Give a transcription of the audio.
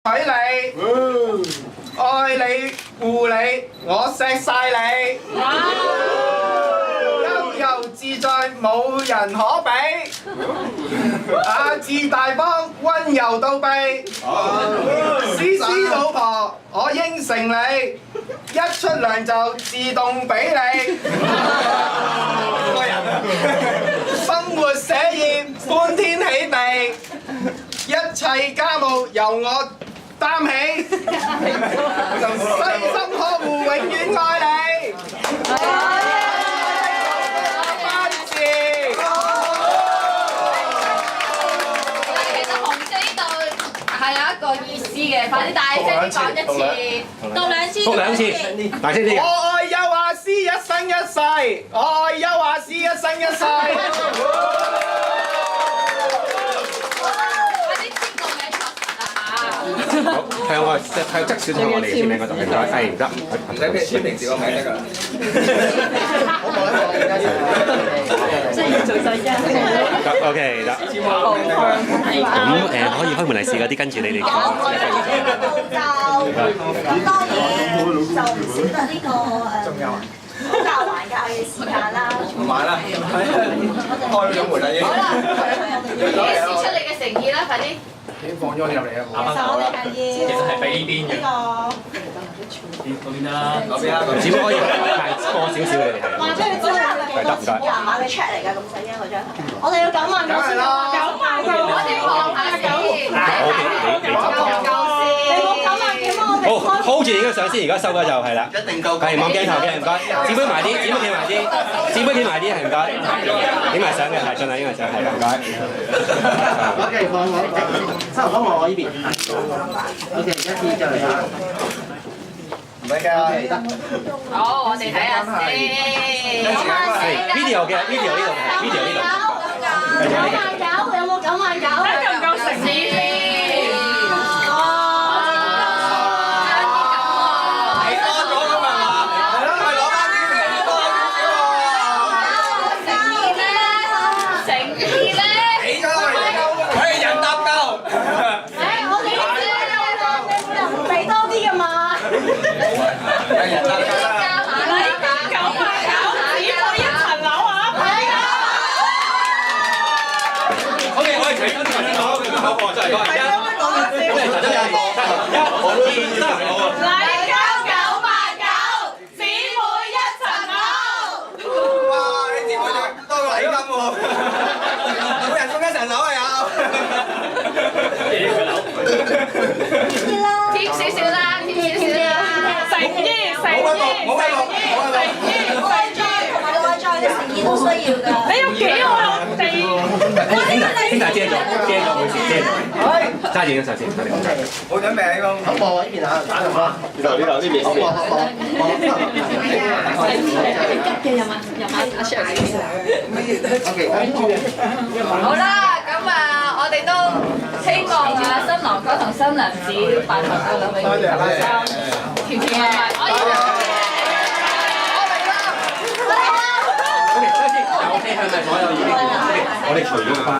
愛你，愛你護你，我錫晒你。悠遊自在冇人可比，自大方溫柔到痹。思思老婆，我應承你，一出糧就自動俾你。生活寫意，歡天喜地，一切家務由我擔起，細心呵護，永遠愛你。係有一個意思嘅，快啲大聲啲講一次，讀兩次，大聲啲。我愛優雅詩一生一世，我愛優雅詩一生一世。快啲簽個名確實啊！好，向我向側少少我哋嘅簽名嗰度，唔該，係唔得，唔使簽平時個名得㗎。OK 得。咁可以開門利是嗰啲跟住你哋講。咁當然就唔少得呢個討價還價嘅時間啦。唔買啦，開咗門啦已經。好啦，顯示出你嘅誠意啦，快啲！已經放咗入嚟啊！其實我哋係要其實係俾呢邊嘅。嗰邊啦，嗰邊啦，只不過可以快多少少你哋係。話俾佢知係幾多錢廿萬嘅 check 嚟㗎，咁細嘅嗰張。我哋要9萬九先啦，9萬九，我哋望下先，你你冇9萬幾蚊，我哋好 hold 住呢個相先，而家收嘅就係啦。一定夠。係望鏡頭嘅，唔該。紙杯埋啲，紙杯企埋啲，紙杯企埋啲係唔該。影埋相嘅係，盡量影埋相係唔該。OK，差唔多望我呢邊。OK，一次就嚟啦。唔使驚啊，得。好，我哋睇下先。係 video 嘅 video 呢度係 video 呢度。 9萬9，有冇9萬9？夠唔夠食先？都需要㗎。你有幾個地？兄弟遮咗，每次遮咗。揸住呢手先，冇準備呢個。好望我呢邊啊，打電話。呢度呢邊。急嘅入埋打出嚟。好啦，咁我哋都希望新郎哥同新娘子快樂到兩位甜甜蜜蜜。我哋除咗